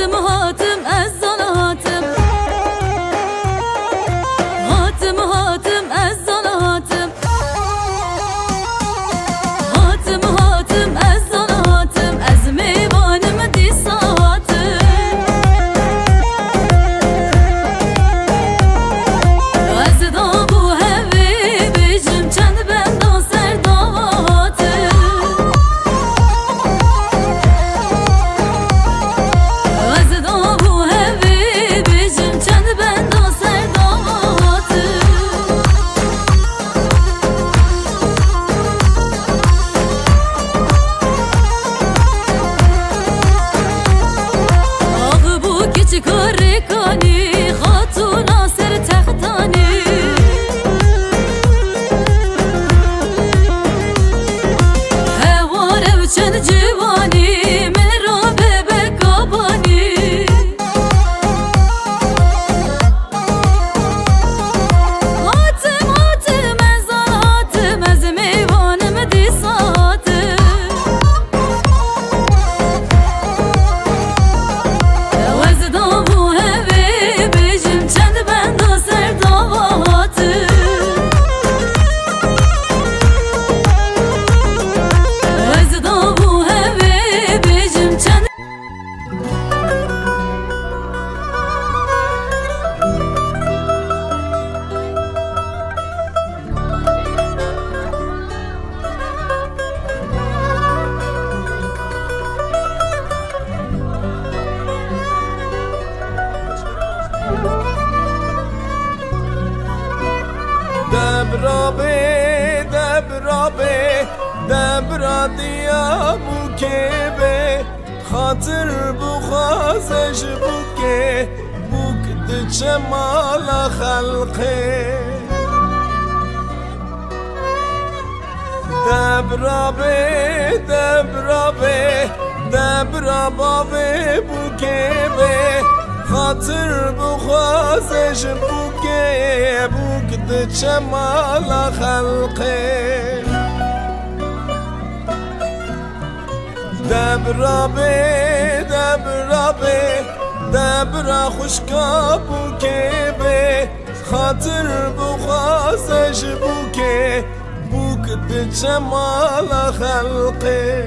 هاتم هاتم از زن هاتم هاتم هاتم از زن هاتم هاتم هاتم از زن هاتم از میوانم دیسا هاتم از دابو هوی بیجم چند بندان سر داواتم از دابو هوی بیجم چند بندان سر داواتم آغ بو کچی کاری کنی خاتونا سر تختانی هواره و چند جوانی من رو به بکابانی هاتم هاتم از آن هاتم از میوانم دیساتم از دابو هوی بیجم چند بندا سر داواتم از دابو هوی بیجم چند دبرابه دبرابه دبرا دیا بوکه خاطر بخوازش بوکه بوک دچه مالا خلقه دبرابه دبرابه دبرا بابه بوکه خاطر بخوازش بوکه بوک دچه مالا خلقه دبرابه دبرابه دبرا خوشکا بوکه خاطر بخوازش بوکه بوک دچه مالا خلقه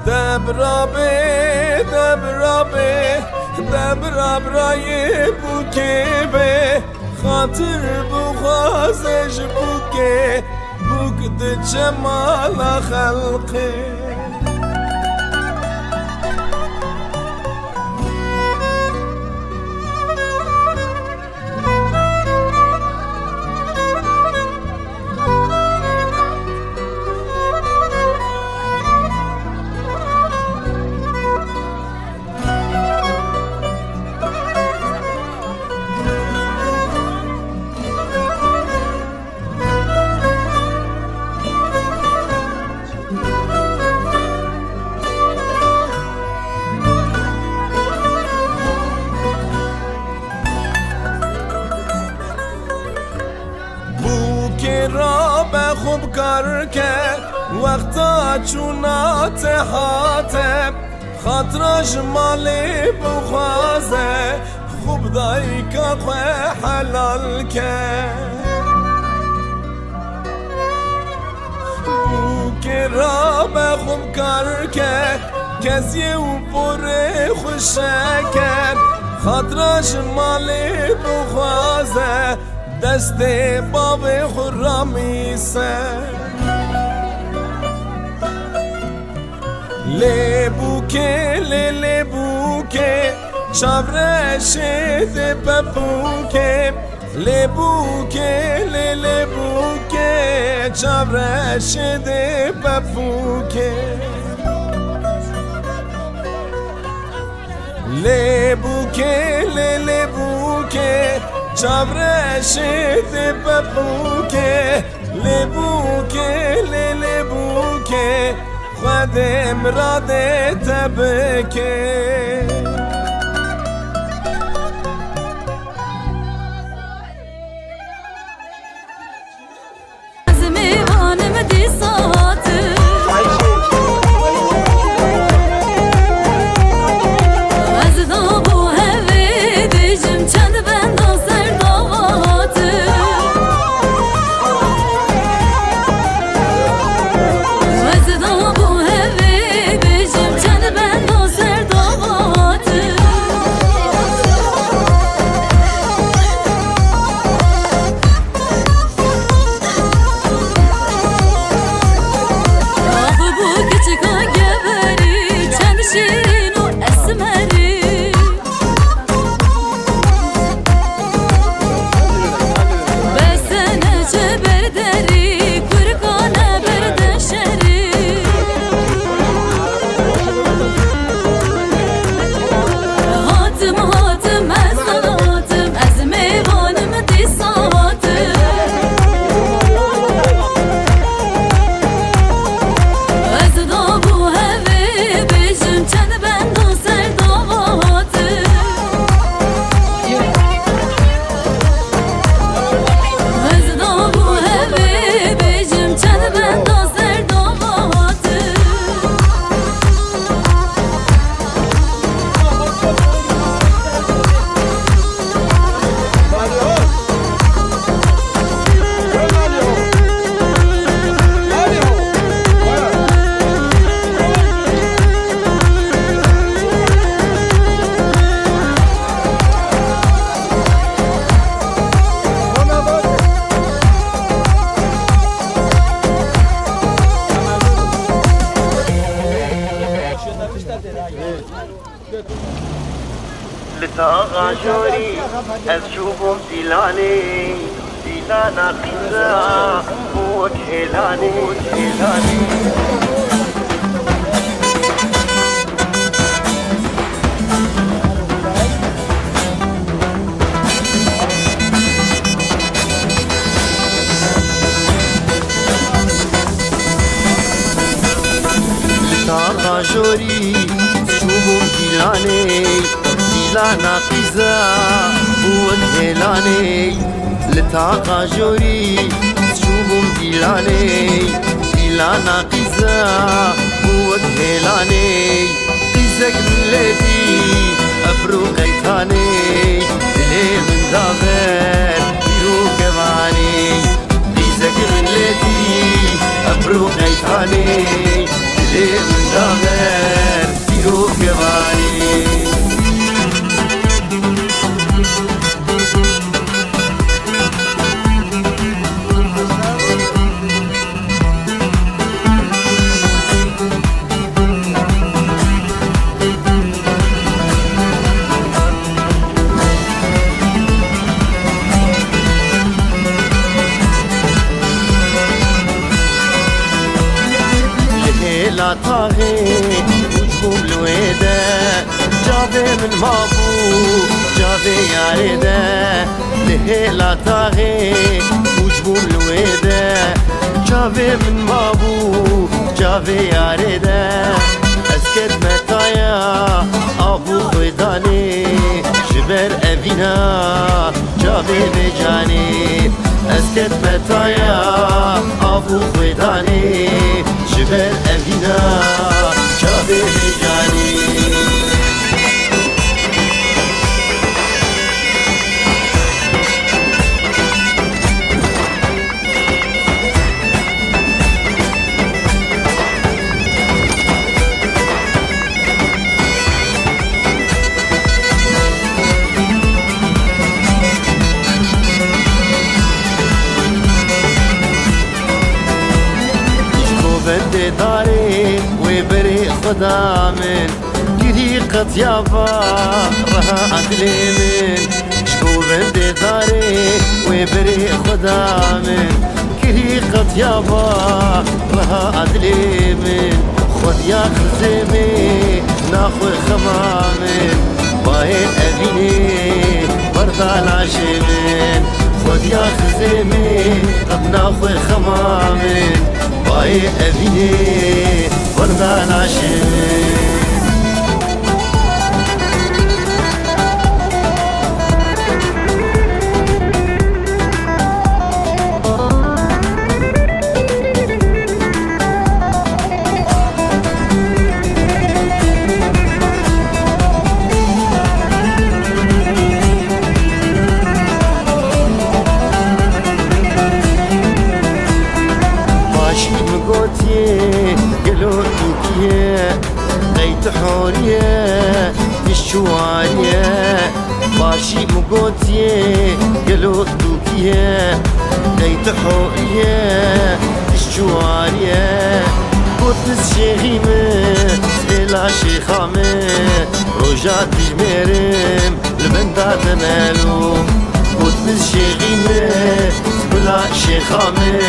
دبرابه دبرابه دبرابرای بوکه خاطر بخوازش بوکه بوک دچه مالا خلقه را به خوب کار کرد وقتا چونات حاتم خاطرش مالی بخوازه خوب دایی که خواه حلال کرد بوک را به خوب کار کرد کسی او پر خوشه کرد خاطرش مالی بخوازه دست باب خرامی سر لبوکه لبوکه چاورش ده پپوکه لبوکه لبوکه چاورش ده پپوکه لبوکه لبوکه چاورش ده پپوکه لبوکه لبوکه خودم را ده تبکه از میوانم دیساتم لتاغا جوري أشوفهم ديلاني ديلانا قزا وكهلاني لتاغا جوري أشوفهم ديلاني ديلانا قزا وكهلاني لتاقا جوري شوبهم ديلاني ديلانا قزا وكهلاني قزك من لدي أبرو قيتاني دلي من دابر يرو كماني قزك من لدي أبرو قيتاني دلي من دابر يرو كماني لا طاغي وجبهم الويدة جابي من مابو جابي ياريدة لهي لا طاغي وجبهم الويدة جابي من مابو جابي ياريدة اسكت متايا ابو خويداني جبر ابينا جابي بجاني اسكت متايا ابو خويداني جبر أبينا جابي بجاني بندي داري وبري خدا من طريقة يابا رها عدلي من شكو بندي داري وبري خدا من طريقة يابا رها عدلي من خد يا خزيمي ناخذ خمامن باي أبيني بردان عشمن خد يا خزيمي قد ناخذ خمامن باي أبيني بردان عشمن حورية الشوارية باشي مقوتية قلوت دوكية ليت حورية الشوارية قدس شيخيمة سئلا شيخامة رجات بجميرم لبندا تمالو قدس شيخيمة سئلا شيخامة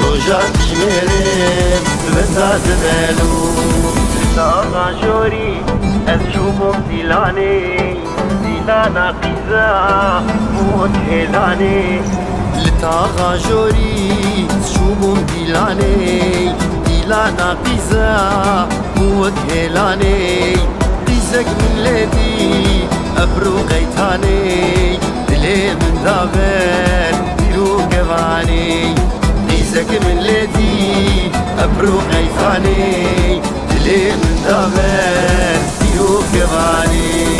رجات بجميرم لبندا تمالو لتاغا جوري أشوفهم ديلاني ديلانا قزا وكهلاني لتاغا جوري أشوفهم ديلاني ديلانا قزا وكهلاني قزك من لدي أبرو قيتاني دلي من دابر ديرو قواني قزك من لدي أبرو قيتاني دلي من دابر ديرو قواني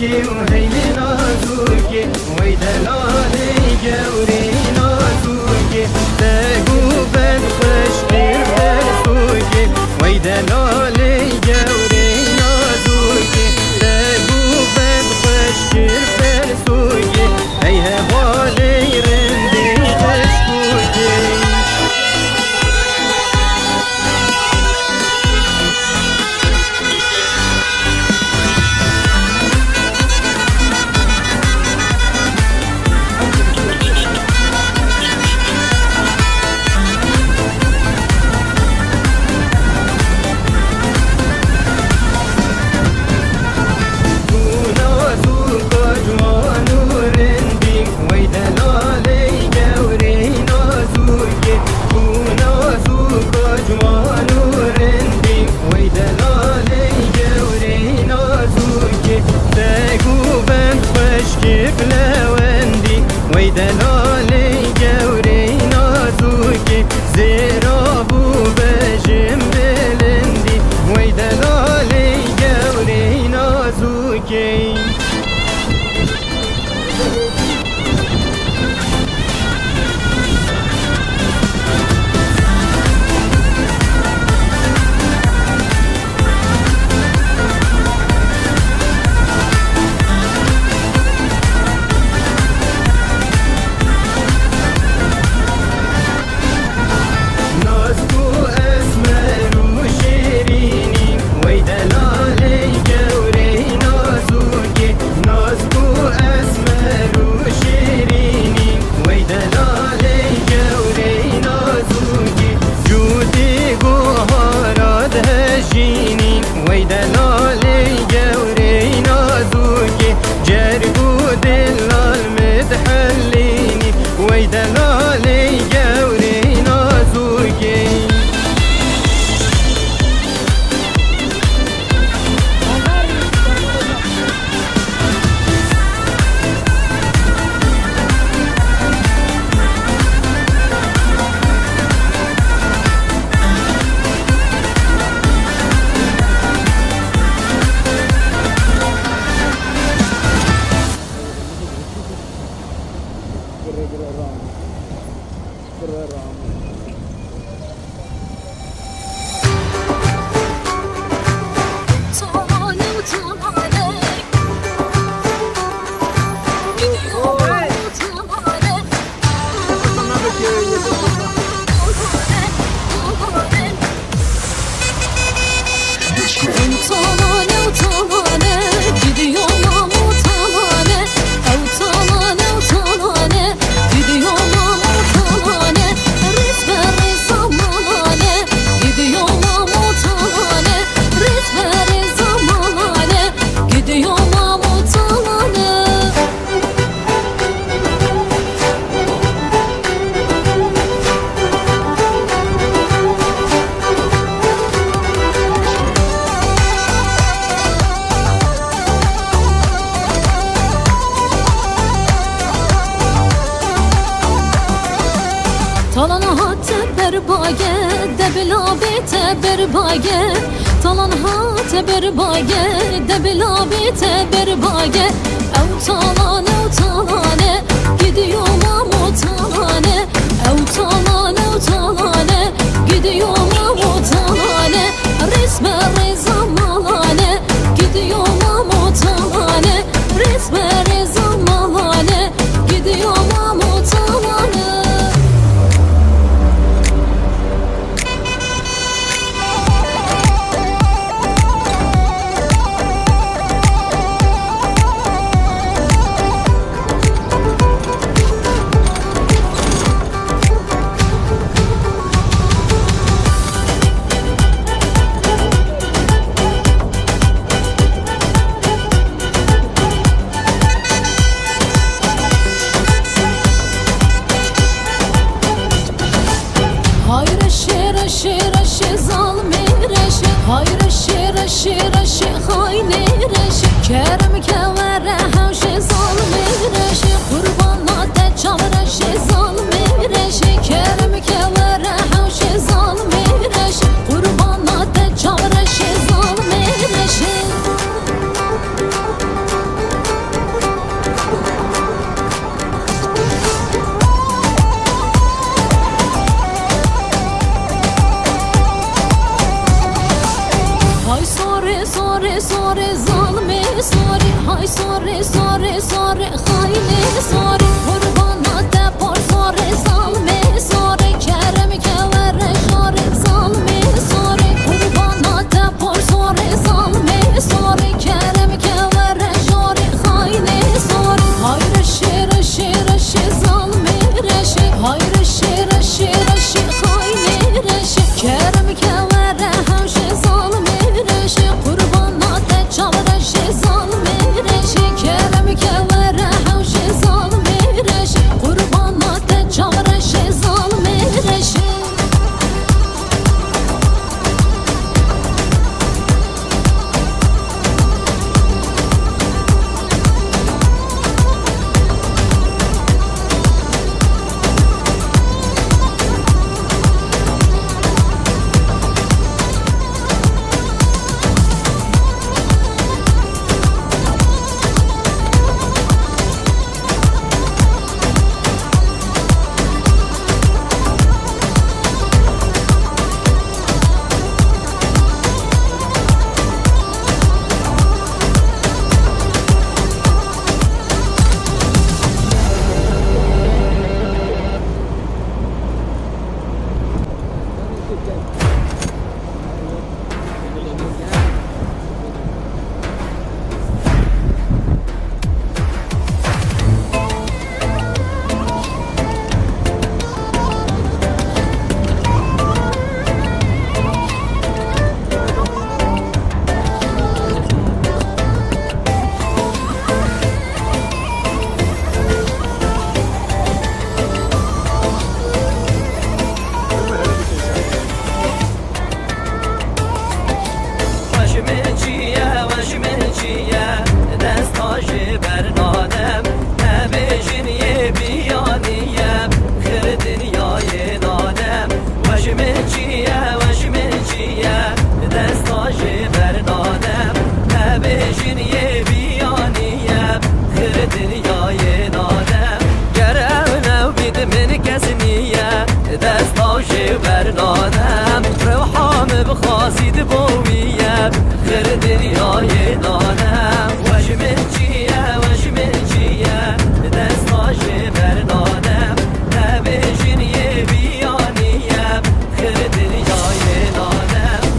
نازوكي وهيلي نازوكي ويدلالي جوري نازوكي تقوبن خشكي برسوكي ويدلالي جوري نازوكي تقوبن خشكي برسوكي هيها بالي رندي خشكوكي ويدلالي جوري نازوكي زيرابو بجم بلندي ويدلالي جوري نازوكي ويدلالي جوري نازوكي جربو دلال متحليني ويدلالي جوري نازوكي برباگه دبلا بیت برباگه او تالانه gidiyorum ama talane او talane gidiyorum ama talane resme rezamalane gidiyorum ama talane resme rezamalane gidiyorum ama talane خير دنياي دادم وش من چیه وش من چیه دستا جبر دادم نبیشین یه بیانیم خير دنیاي دادم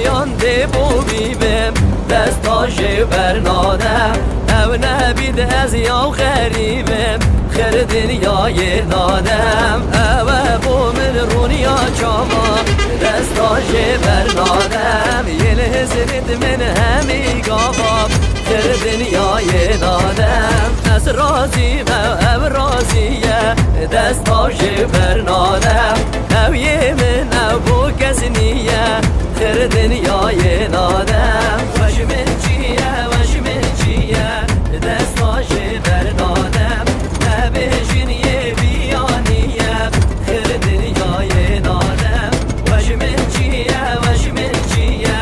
یانده بو بیبم دستا جبر نادم او نبید از یا غریبم خیر دنیای دادم او بو من رونیا چاما دستا جبر نادم یل حسنت من همی گابم خیر دنیای دادم از رازیم او رازیه دستا جبر نادم او یه من او بو کسی نیه خير دنياي دادم وش من چیه وش من چیه دستا جبر دادم نبیشین یه بیانیم خير دنياي دادم وش من چیه وش من چیه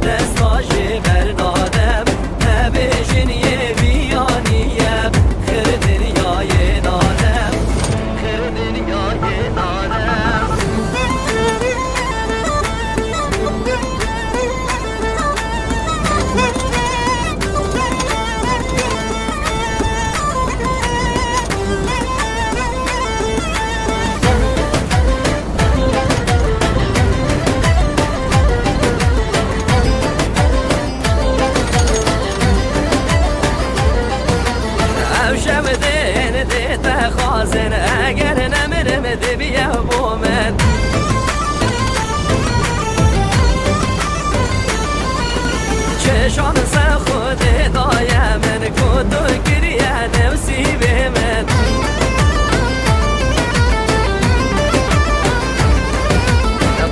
دستا جبر دادم نبیشین یه بیانیم خير دنياي دادم خير دنياي دادم خازن اگر نمرم دبیه بو من چشان سن خود دایم من کدو گریه نفسی به من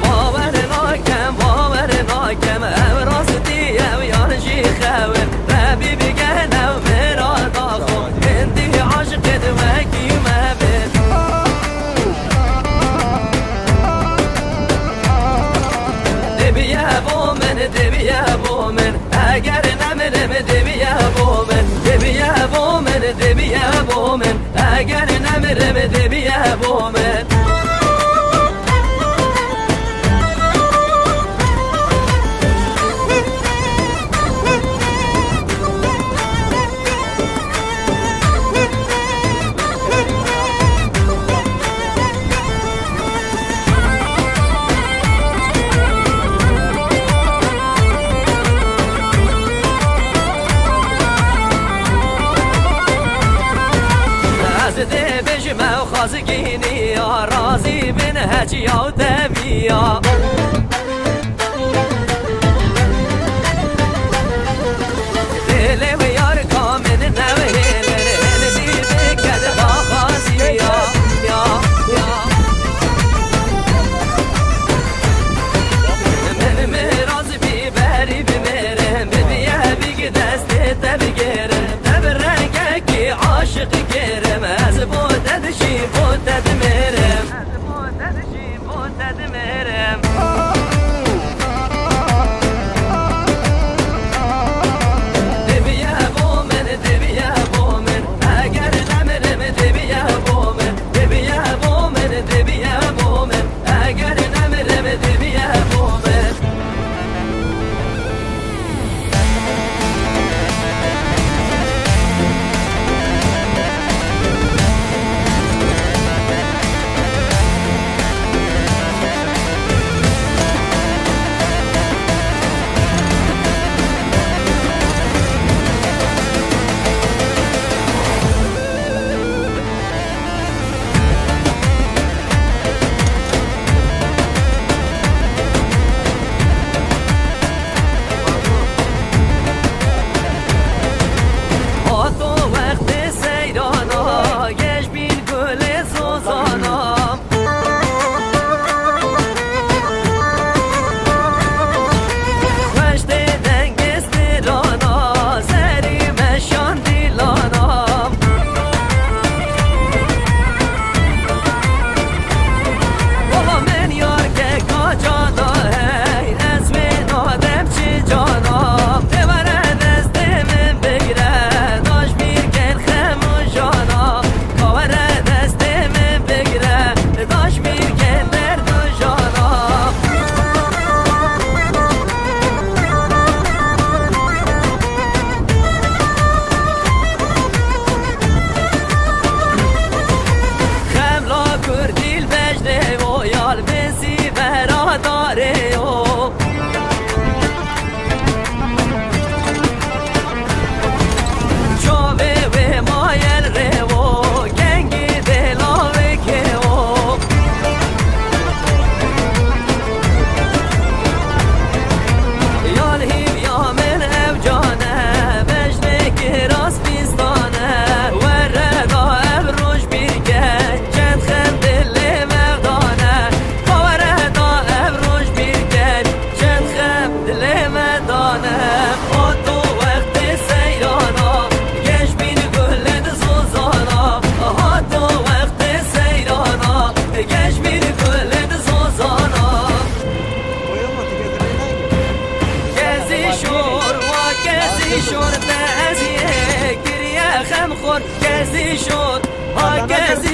باور ناکم او راستی او یارجی خواه ربی بگن او مرا داخل هندی عاشقت وکی مبن دبیه بو من اگر نمرم دبیه بو من دبیه بو من اگر نمرم دبیه بو من خازگینی یا رازی بن هجی یا تبیا دل و یار کامل نوهیلن هنزی بکد با خازی یا من مراز بیبری بمیرم ببیه بیگ دست تبگیرم تب رنگه کی عاشق گیرم از بودد شی بودد میرم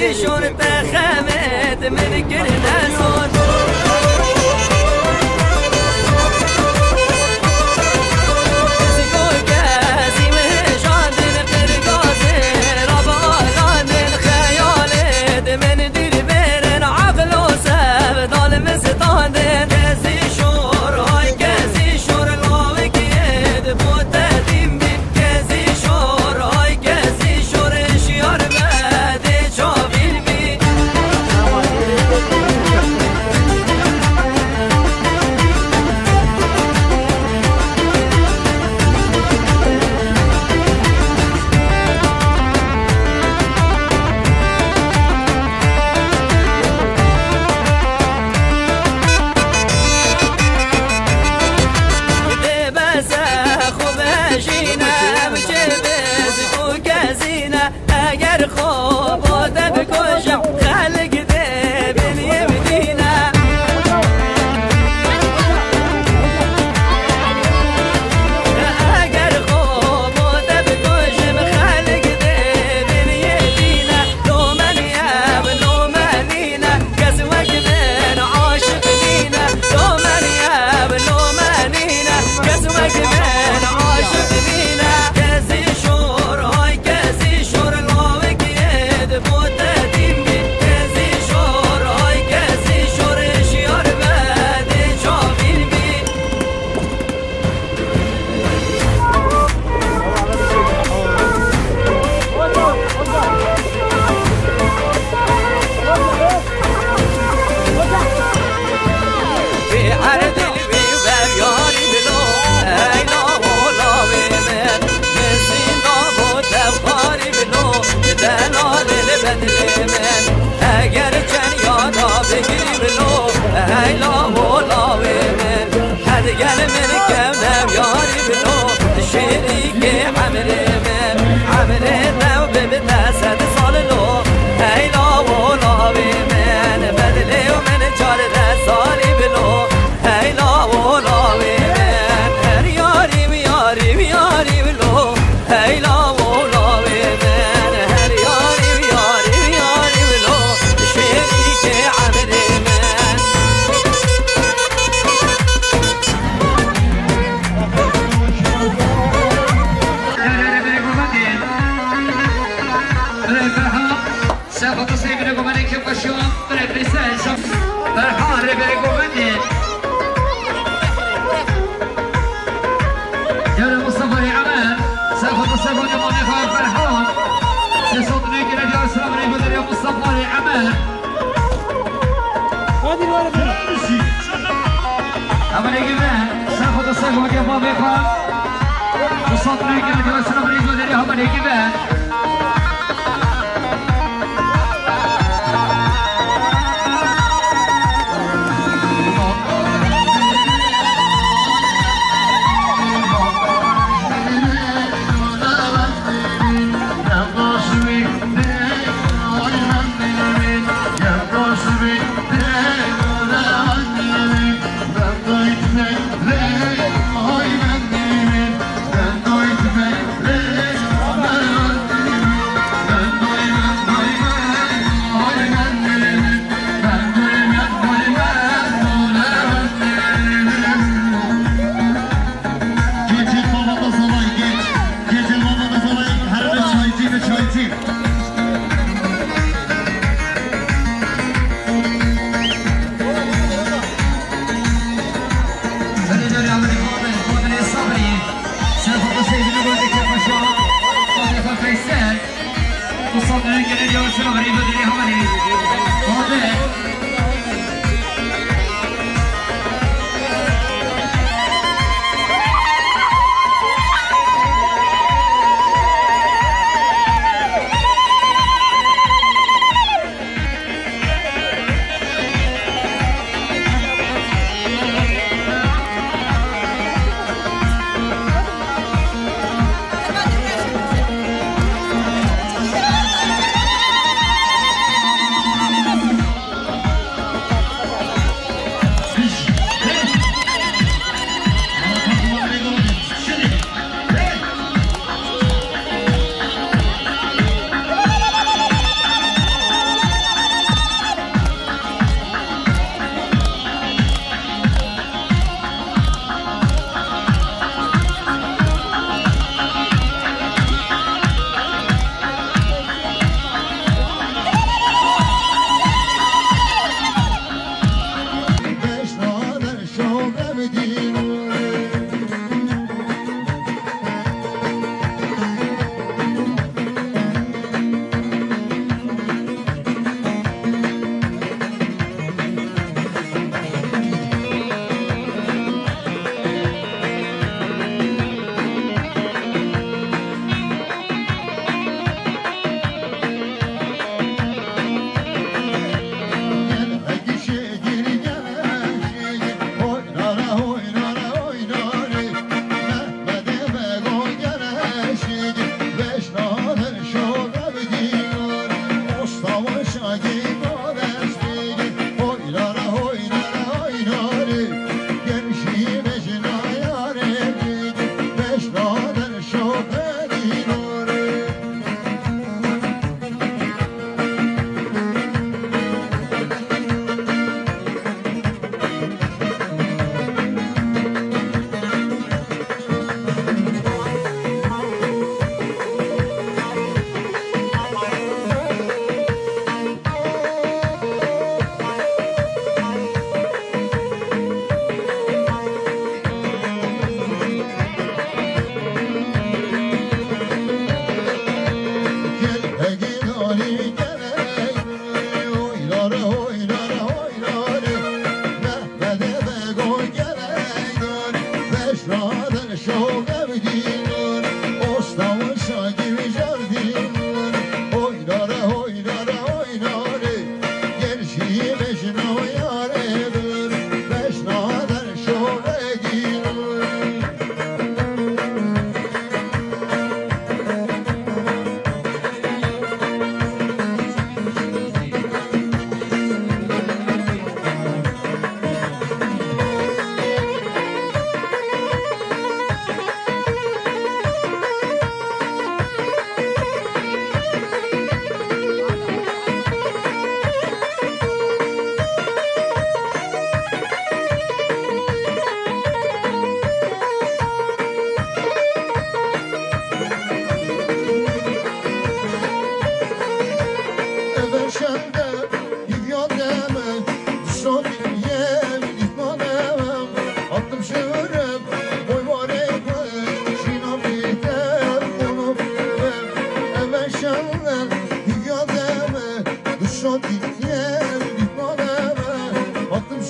كازي شرطة خامت من كرنا صوت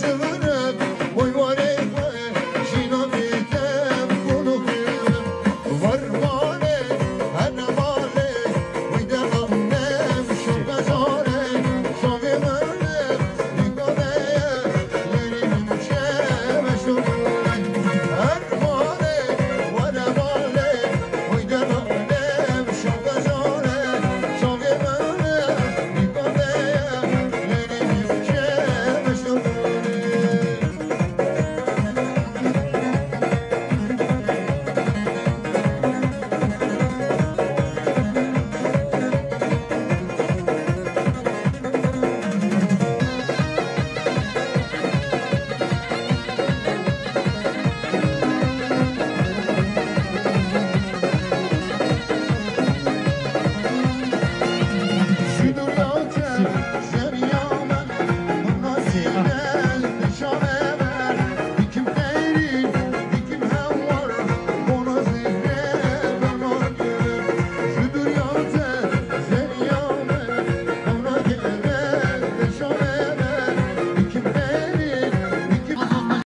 زمان